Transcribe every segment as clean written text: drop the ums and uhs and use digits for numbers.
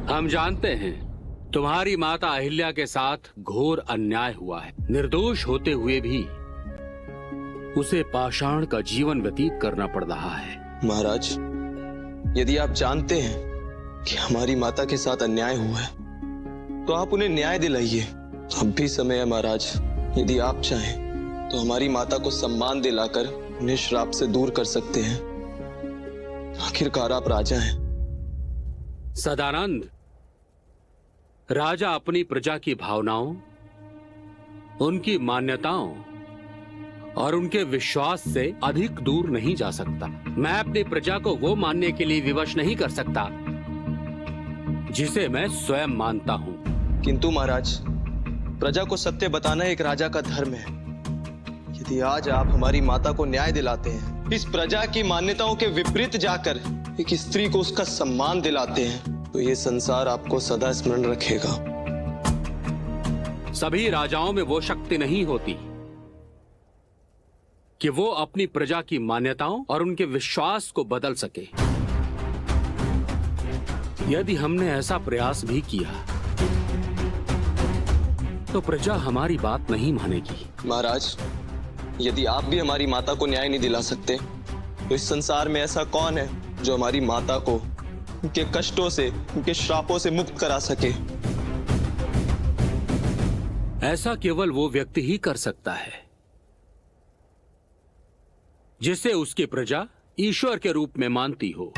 हम जानते हैं तुम्हारी माता अहिल्या के साथ घोर अन्याय हुआ है। निर्दोष होते हुए भी उसे पाषाण का जीवन व्यतीत करना पड़ रहा है। महाराज, यदि आप जानते हैं कि हमारी माता के साथ अन्याय हुआ है तो आप उन्हें न्याय दिलाइए। अब भी समय है महाराज, यदि आप चाहें तो हमारी माता को सम्मान दिलाकर उन्हें श्राप से दूर कर सकते हैं। आखिरकार आप राजा हैं। सदानंद, राजा अपनी प्रजा की भावनाओं, उनकी मान्यताओं और उनके विश्वास से अधिक दूर नहीं जा सकता। मैं अपनी प्रजा को वो मानने के लिए विवश नहीं कर सकता जिसे मैं स्वयं मानता हूं। किंतु महाराज, प्रजा को सत्य बताना एक राजा का धर्म है। यदि आज आप हमारी माता को न्याय दिलाते हैं, इस प्रजा की मान्यताओं के विपरीत जाकर एक स्त्री को उसका सम्मान दिलाते हैं, तो ये संसार आपको सदा स्मरण रखेगा। सभी राजाओं में वो शक्ति नहीं होती कि वो अपनी प्रजा की मान्यताओं और उनके विश्वास को बदल सके। यदि हमने ऐसा प्रयास भी किया तो प्रजा हमारी बात नहीं मानेगी। महाराज, यदि आप भी हमारी माता को न्याय नहीं दिला सकते तो इस संसार में ऐसा कौन है जो हमारी माता को उनके कष्टों से, उनके श्रापों से मुक्त करा सके? ऐसा केवल वो व्यक्ति ही कर सकता है जिसे उसकी प्रजा ईश्वर के रूप में मानती हो,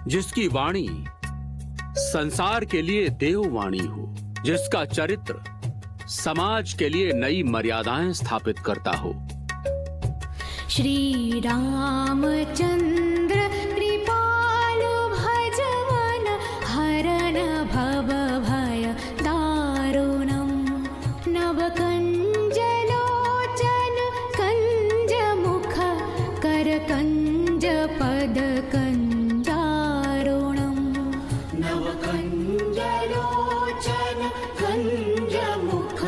जिसकी वाणी संसार के लिए देववाणी हो, जिसका चरित्र समाज के लिए नई मर्यादाएं स्थापित करता हो। श्री रामचंद्र कृपालु भजवन हरन भव भय दारुणम नव कंज लोचन कंज मुख कर कंज पद कंजारुणम नव कंज लोचन कंज मुख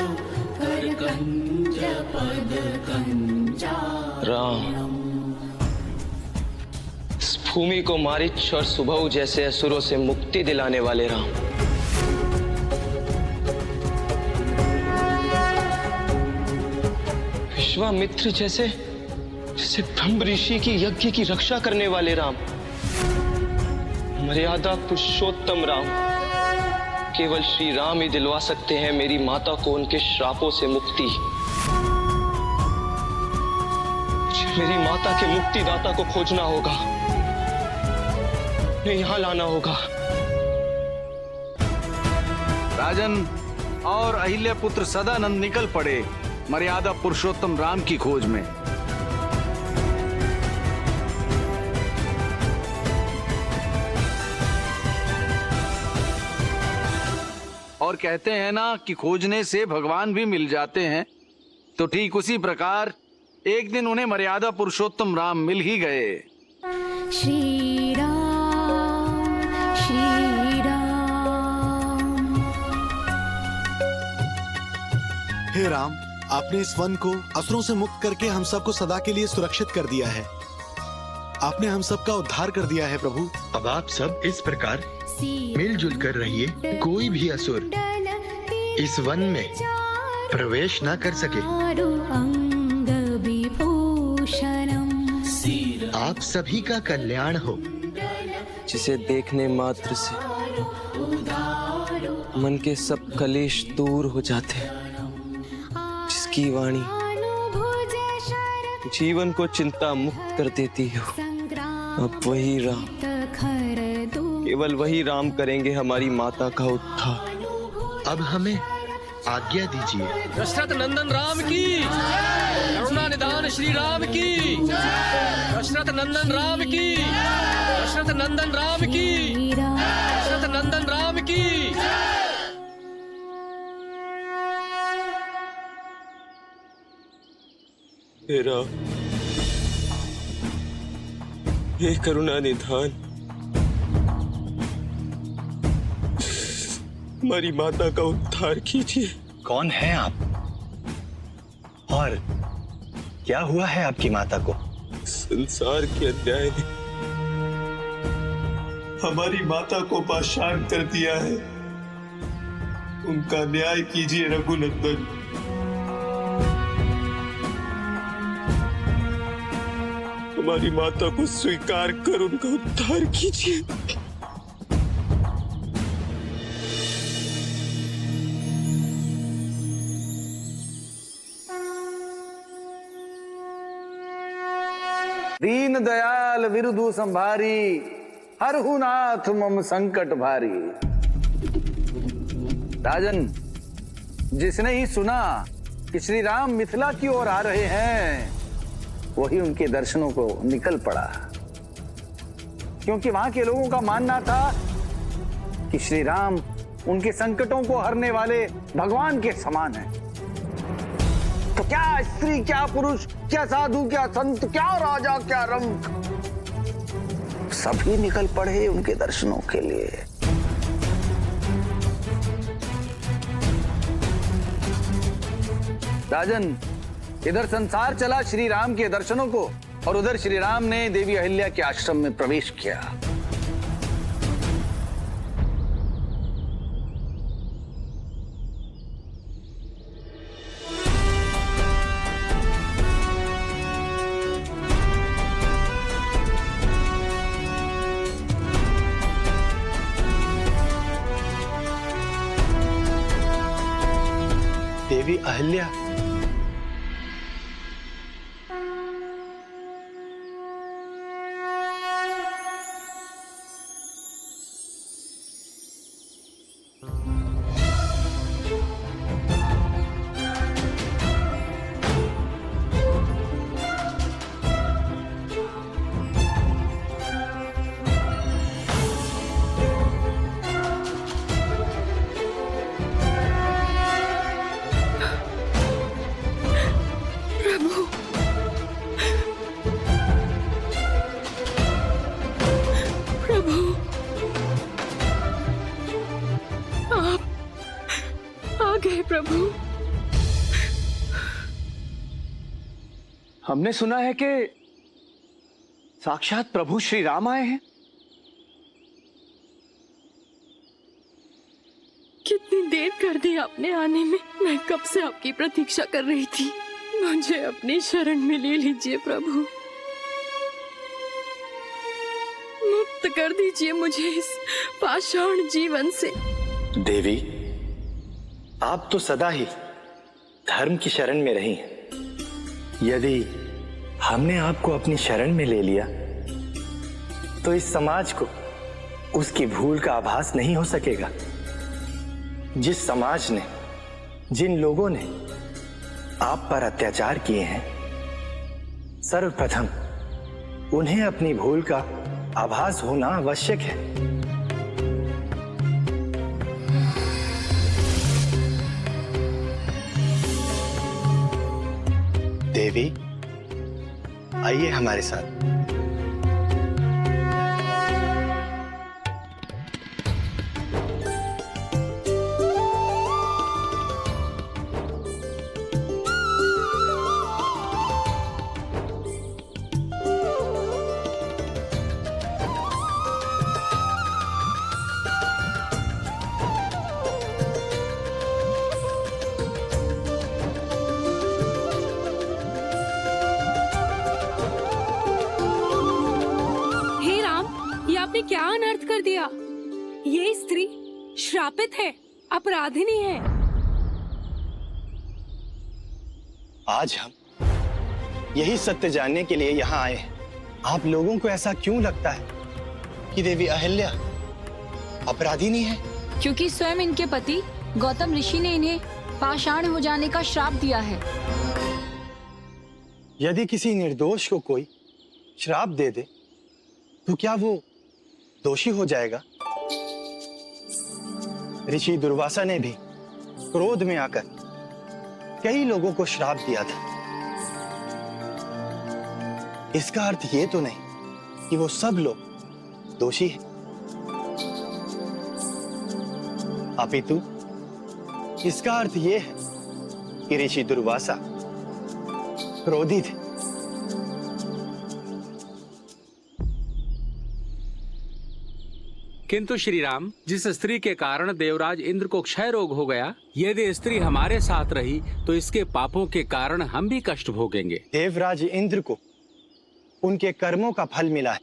कर कंज पद कंजारुणम। राम, इस भूमि को मारीच और सुबह जैसे असुरों से मुक्ति दिलाने वाले राम। विश्वामित्र जैसे ब्रह्म ऋषि की यज्ञ की रक्षा करने वाले राम। मर्यादा पुरुषोत्तम राम। केवल श्री राम ही दिलवा सकते हैं मेरी माता को उनके श्रापों से मुक्ति। मेरी माता के मुक्तिदाता को खोजना होगा, उन्हें यहां लाना होगा। राजन और अहिल्या पुत्र सदानंद निकल पड़े मर्यादा पुरुषोत्तम राम की खोज में। और कहते हैं ना कि खोजने से भगवान भी मिल जाते हैं, तो ठीक उसी प्रकार एक दिन उन्हें मर्यादा पुरुषोत्तम राम मिल ही गए। श्री राम श्री राम। हे राम, आपने इस वन को असुरों से मुक्त करके हम सबको सदा के लिए सुरक्षित कर दिया है। आपने हम सबका उद्धार कर दिया है प्रभु। अब आप सब इस प्रकार मिलजुल कर रहिए, कोई भी असुर इस वन में प्रवेश न कर सके। आप सभी का कल्याण हो। जिसे देखने मात्र से मन के सब कलेश दूर हो जाते, जिसकी वाणी जीवन को चिंता मुक्त कर देती हो, अब वही राम, केवल वही राम करेंगे हमारी माता का उद्धार। अब हमें आज्ञा दीजिए। दशरथ नंदन राम की, करुणा निधान श्री राम की, दशरथ नंदन राम की, दशरथ नंदन राम की, दशरथ नंदन राम की। तेरा हे करुणा निधान, हमारी माता का उद्धार कीजिए। कौन है आप और क्या हुआ है आपकी माता को? संसार के अन्याय ने हमारी माता को पाषाण कर दिया है, उनका न्याय कीजिए रघुनंदन। हमारी माता को स्वीकार कर उनका उद्धार कीजिए। दीन दयाल विरुदु संभारी, हरहु नाथ मम संकट भारी। राजन, जिसने ही सुना कि श्री राम मिथिला की ओर आ रहे हैं, वही उनके दर्शनों को निकल पड़ा, क्योंकि वहां के लोगों का मानना था कि श्री राम उनके संकटों को हरने वाले भगवान के समान है। तो क्या स्त्री, क्या पुरुष, क्या साधु, क्या संत, क्या राजा, क्या रंक, सभी निकल पड़े उनके दर्शनों के लिए। राजन, इधर संसार चला श्री राम के दर्शनों को, और उधर श्री राम ने देवी अहिल्या के आश्रम में प्रवेश किया। देवी अहिल्या, प्रभु, हमने सुना है कि साक्षात प्रभु श्री राम आए हैं। कितनी देर कर दी आपने आने में। मैं कब से आपकी प्रतीक्षा कर रही थी। मुझे अपनी शरण में ले लीजिए प्रभु, मुक्त कर दीजिए मुझे इस पाषाण जीवन से। देवी, आप तो सदा ही धर्म की शरण में रही हैं। यदि हमने आपको अपनी शरण में ले लिया तो इस समाज को उसकी भूल का आभास नहीं हो सकेगा। जिस समाज ने, जिन लोगों ने आप पर अत्याचार किए हैं, सर्वप्रथम उन्हें अपनी भूल का आभास होना आवश्यक है। देवी, आइए हमारे साथ। आपने क्या अनर्थ कर दिया। ये स्त्री श्रापित है, अपराधिनी है। आज हम यही सत्य जानने के लिए यहाँ आए हैं। आप लोगों को ऐसा क्यों लगता है कि देवी अहिल्या अपराधिनी है? क्योंकि स्वयं इनके पति गौतम ऋषि ने इन्हें पाषाण हो जाने का श्राप दिया है। यदि किसी निर्दोष को कोई श्राप दे दे तो क्या वो दोषी हो जाएगा? ऋषि दुर्वासा ने भी क्रोध में आकर कई लोगों को श्राप दिया था। इसका अर्थ ये तो नहीं कि वो सब लोग दोषी हैं, अपितु इसका अर्थ ये है कि ऋषि दुर्वासा क्रोधित है। किंतु श्री राम, जिस स्त्री के कारण देवराज इंद्र को क्षय रोग हो गया, यदि स्त्री हमारे साथ रही तो इसके पापों के कारण हम भी कष्ट भोगेंगे। देवराज इंद्र को उनके कर्मों का फल मिला है,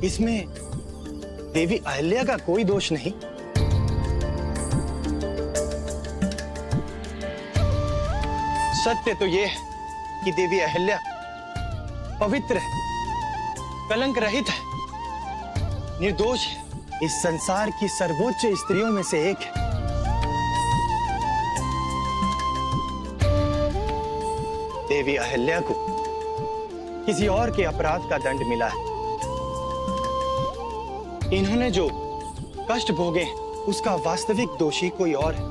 इसमें देवी अहिल्या का कोई दोष नहीं। सत्य तो यह है कि देवी अहिल्या पवित्र है, कलंक रहित है, निर्दोष है, इस संसार की सर्वोच्च स्त्रियों में से एक है। देवी अहिल्या को किसी और के अपराध का दंड मिला है। इन्होंने जो कष्ट भोगे उसका वास्तविक दोषी कोई और है।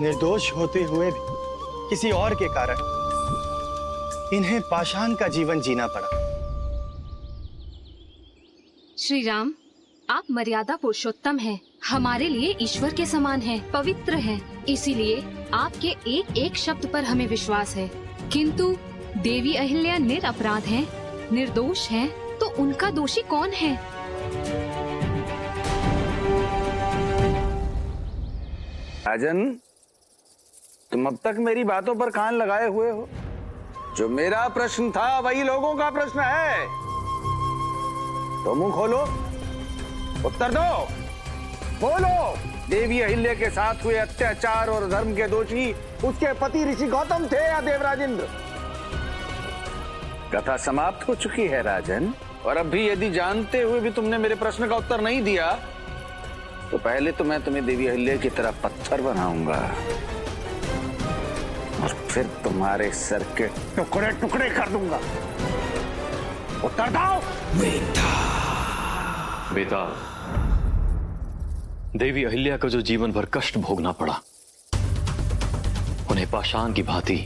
निर्दोष होते हुए भी किसी और के कारण इन्हें पाषाण का जीवन जीना पड़ा। श्री राम, आप मर्यादा पुरुषोत्तम हैं, हमारे लिए ईश्वर के समान हैं, पवित्र हैं, इसीलिए आपके एक एक शब्द पर हमें विश्वास है। किंतु देवी अहिल्या निरपराध हैं, निर्दोष हैं, तो उनका दोषी कौन है? राजन, तुम अब तक मेरी बातों पर कान लगाए हुए हो। जो मेरा प्रश्न था वही लोगों का प्रश्न है, तो मुंह खोलो, उत्तर दो, बोलो। देवी अहिल्या के साथ हुए अत्याचार और धर्म के दोषी उसके पति ऋषि गौतम थे या देवराज इंद्र? कथा समाप्त हो चुकी है राजन, और अब भी यदि जानते हुए भी तुमने मेरे प्रश्न का उत्तर नहीं दिया तो पहले तो मैं तुम्हें देवी अहिल्या की तरह पत्थर बनाऊंगा और फिर तुम्हारे सर के टुकड़े टुकड़े कर दूंगा। उत्तर दो। बेटा, देवी अहिल्या को जो जीवन भर कष्ट भोगना पड़ा, उन्हें पाषाण की भांति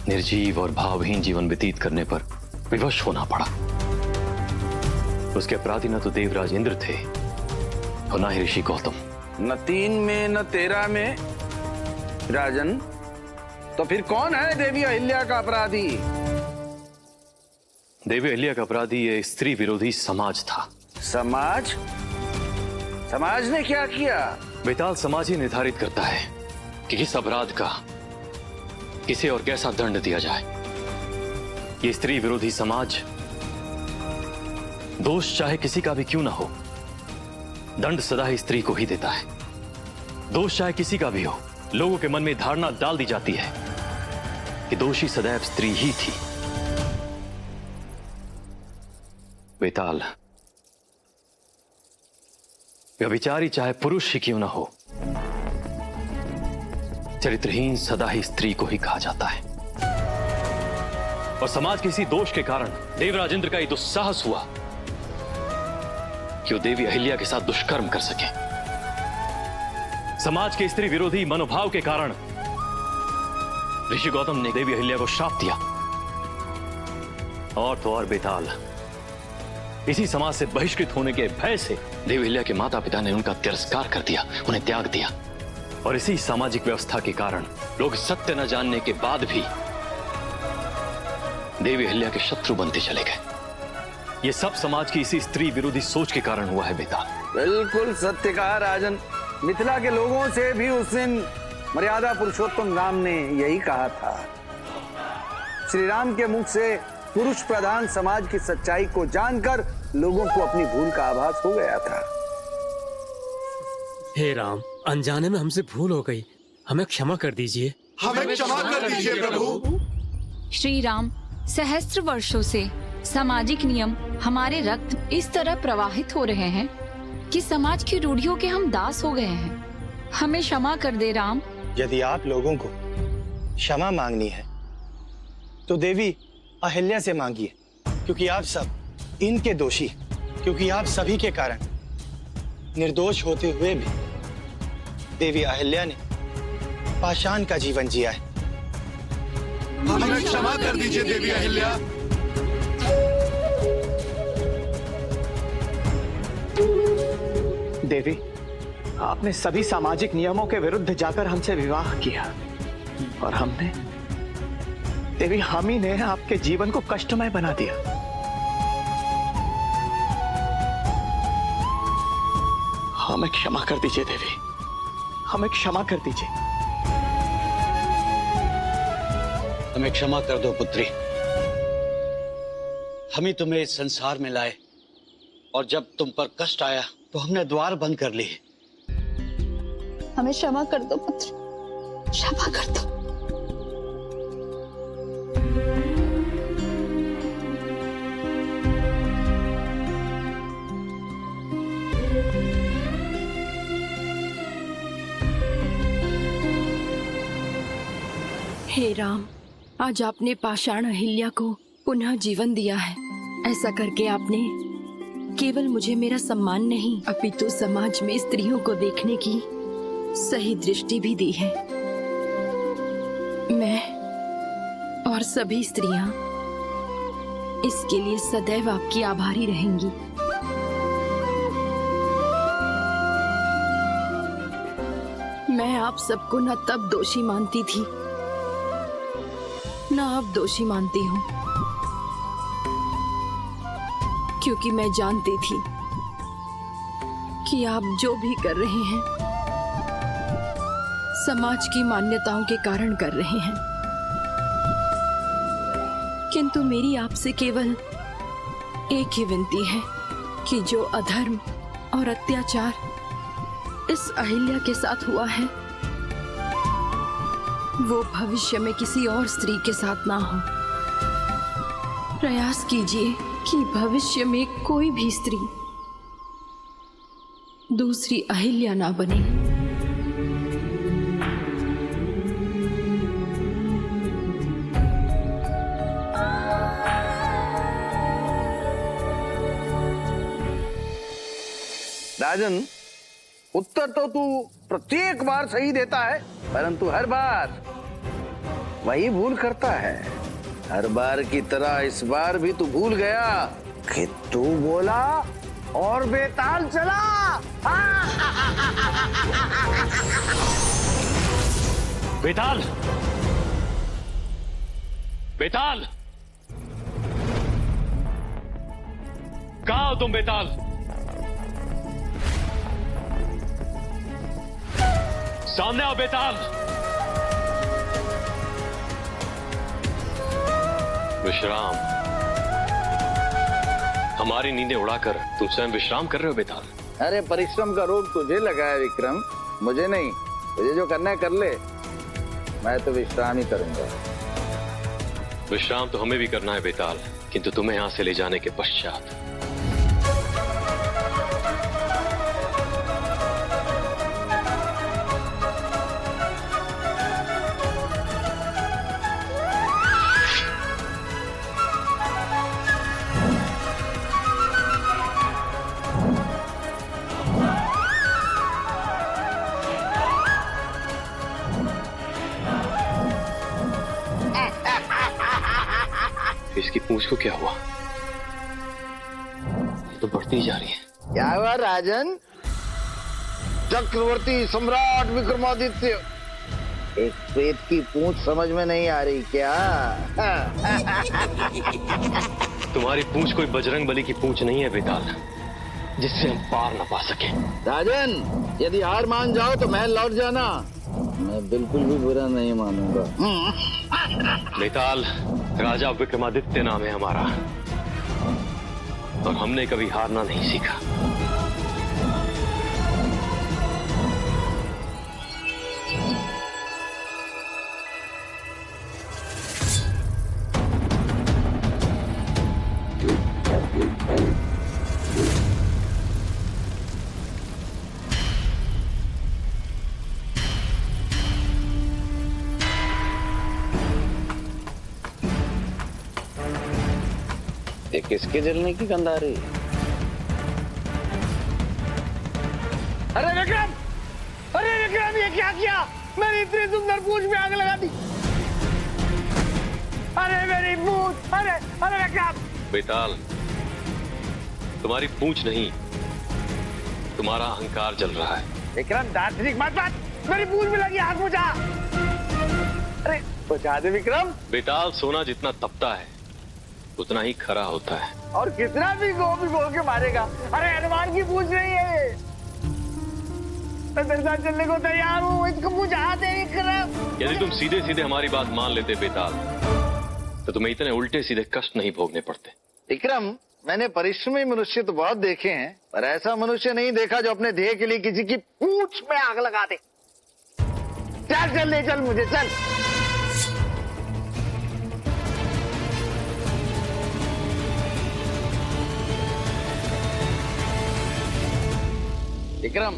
निर्जीव और भावहीन जीवन व्यतीत करने पर विवश होना पड़ा। उसके अपराधी न तो देवराज इंद्र थे और न ही ऋषि गौतम। न 3 में न 13 में राजन, तो फिर कौन है देवी अहिल्या का अपराधी? देवी अहिल्या का अपराधी ये स्त्री विरोधी समाज था। समाज? समाज ने क्या किया? बेताल, समाज ही निर्धारित करता है कि किस अपराध का किसे और कैसा दंड दिया जाए। ये स्त्री विरोधी समाज दोष चाहे किसी का भी क्यों ना हो, दंड सदा ही स्त्री को ही देता है। दोष चाहे किसी का भी हो, लोगों के मन में धारणा डाल दी जाती है कि दोषी सदैव स्त्री ही थी। बेताल, व्यभिचारी चाहे पुरुष ही क्यों ना हो, चरित्रहीन सदा ही स्त्री को ही कहा जाता है। और समाज के इसी दोष के कारण देवराज इंद्र का ये दुस्साहस हुआ कि वो देवी अहिल्या के साथ दुष्कर्म कर सके। समाज के स्त्री विरोधी मनोभाव के कारण ऋषि गौतम ने देवी अहिल्या को श्राप दिया। और तो और बेताल, इसी समाज से बहिष्कृत होने के भय से देवी अहिल्या के माता पिता ने उनका तिरस्कार कर दिया, उन्हें त्याग दिया। और इसी सामाजिक व्यवस्था के कारण लोग सत्य न जानने के बाद भी देवी अहिल्या के शत्रु बनते चले गए। ये सब समाज की इसी स्त्री विरोधी सोच के कारण हुआ है बेटा। बिल्कुल सत्य कहा राजन। मिथिला के लोगों से भी उस दिन मर्यादा पुरुषोत्तम राम ने यही कहा था। श्री राम के मुख से पुरुष प्रधान समाज की सच्चाई को जानकर लोगों को अपनी भूल का आभास हो गया था। हे राम, अनजाने में हमसे भूल हो गई, हमें क्षमा कर दीजिए। हमें क्षमा कर दीजिए प्रभु। श्री राम, सहस्त्र वर्षों से सामाजिक नियम हमारे रक्त इस तरह प्रवाहित हो रहे हैं कि समाज की रूढ़ियों के हम दास हो गए हैं। हमें क्षमा कर दे राम। यदि आप लोगों को क्षमा मांगनी है तो देवी अहिल्या से मांगिए, क्योंकि आप सब इनके दोषी, क्योंकि आप सभी के कारण निर्दोष होते हुए भी देवी अहिल्या ने पाषाण का जीवन जिया है। हमें क्षमा कर दीजिए देवी अहिल्या। देवी, आपने सभी सामाजिक नियमों के विरुद्ध जाकर हमसे विवाह किया और हमने, देवी, हम ही ने आपके जीवन को कष्टमय बना दिया। हमें क्षमा कर दीजिए देवी, हमें क्षमा कर दीजिए। हमें क्षमा कर दो पुत्री। हम ही तुम्हें इस संसार में लाए और जब तुम पर कष्ट आया तो हमने द्वार बंद कर लिए। हमें क्षमा कर दो पुत्र, क्षमा कर दो। हे राम, आज आपने पाषाण अहिल्या को पुनः जीवन दिया है। ऐसा करके आपने केवल मुझे मेरा सम्मान नहीं अपितु समाज में स्त्रियों को देखने की सही दृष्टि भी दी है। मैं और सभी स्त्रियां इसके लिए सदैव आपकी आभारी रहेंगी। मैं आप सबको न तब दोषी मानती थी न अब दोषी मानती हूँ, क्योंकि मैं जानती थी कि आप जो भी कर रहे हैं समाज की मान्यताओं के कारण कर रहे हैं। किंतु मेरी आपसे केवल एक ही विनती है कि जो अधर्म और अत्याचार इस अहिल्या के साथ हुआ है वो भविष्य में किसी और स्त्री के साथ ना हो। प्रयास कीजिए कि भविष्य में कोई भी स्त्री दूसरी अहिल्या ना बने। राजन, उत्तर तो तू प्रत्येक बार सही देता है, परंतु हर बार वही भूल करता है। हर बार की तरह इस बार भी तू भूल गया कि तू बोला और बेताल चला। बेताल, बेताल, कहाँ हो तुम बेताल? सामने आओ बेताल। विश्राम, हमारी नींदें उड़ाकर तुम स्वयं विश्राम कर रहे हो बेताल। अरे परिश्रम का रोग तुझे लगा है विक्रम, मुझे नहीं। तुझे जो करना है कर ले, मैं तो विश्राम ही करूंगा। विश्राम तो हमें भी करना है बेताल, किंतु तुम्हें यहां से ले जाने के पश्चात। इसकी पूंछ को क्या हुआ? तो बढ़ती जा रही है। क्या हुआ राजन? चक्रवर्ती सम्राट विक्रमादित्य, एक पेट की पूंछ समझ में नहीं आ रही क्या? तुम्हारी पूंछ कोई बजरंग बली की पूंछ नहीं है बेताल, जिससे हम पार न पा सके। राजन, यदि हार मान जाओ तो महल लौट जाना, मैं बिल्कुल भी बुरा नहीं मानूंगा। बेताल, राजा विक्रमादित्य नाम है हमारा, और हमने कभी हारना नहीं सीखा। ये किसके जलने की गंध आ रही है? अरे विक्रम, अरे विक्रम, ये क्या किया? मेरी इतनी सुंदर पूंछ में आग लगा दी। अरे मेरी पूंछ, अरे अरे विक्रम। बेताल, तुम्हारी पूंछ नहीं, तुम्हारा अहंकार जल रहा है। विक्रम, दार्शनिक मत बात, मेरी पूंछ में लगी आग बुझा। अरे बुझा दे विक्रम। बेताल, सोना जितना तपता है उतना ही खरा होता है। और कितना भी गो के मारेगा। अरे हनुमान की पूंछ नहीं है ये, मैं तेरे साथ चलने को तैयार हूँ, इसको बुझा दे विक्रम। यदि तुम सीधे सीधे हमारी बात मान लेते बेताल, तो तुम्हें इतने उल्टे सीधे कष्ट नहीं भोगने पड़ते। विक्रम, मैंने परिश्रमी मनुष्य तो बहुत देखे हैं, पर ऐसा मनुष्य नहीं देखा जो अपने ध्येय के लिए किसी की पूंछ में आग लगा दे। चल चल, ले चल मुझे, चल। विक्रम,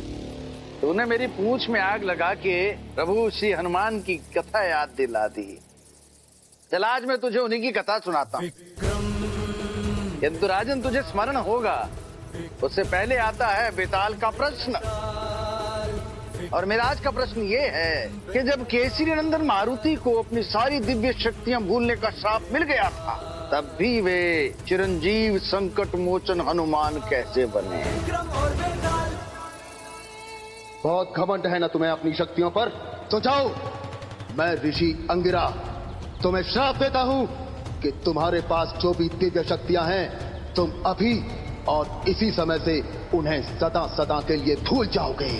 तूने मेरी पूंछ में आग लगा के प्रभु श्री हनुमान की कथा याद दिला दी। चल आज मैं तुझे उन्हीं की कथा सुनाता हूँ। किंतु राजन, तुझे स्मरण होगा, उससे पहले आता है बेताल का प्रश्न। और मेरा आज का प्रश्न ये है कि जब केसरी नंदन मारुति को अपनी सारी दिव्य शक्तियां भूलने का श्राप मिल गया था, तब भी वे चिरंजीव संकट मोचन हनुमान कैसे बने? बहुत घमंड है ना तुम्हें अपनी शक्तियों पर? तो जाओ, मैं ऋषि अंगिरा तुम्हें श्राप देता हूं कि तुम्हारे पास जो भी दिव्य शक्तियां हैं, तुम अभी और इसी समय से उन्हें सदा सदा के लिए भूल जाओगे।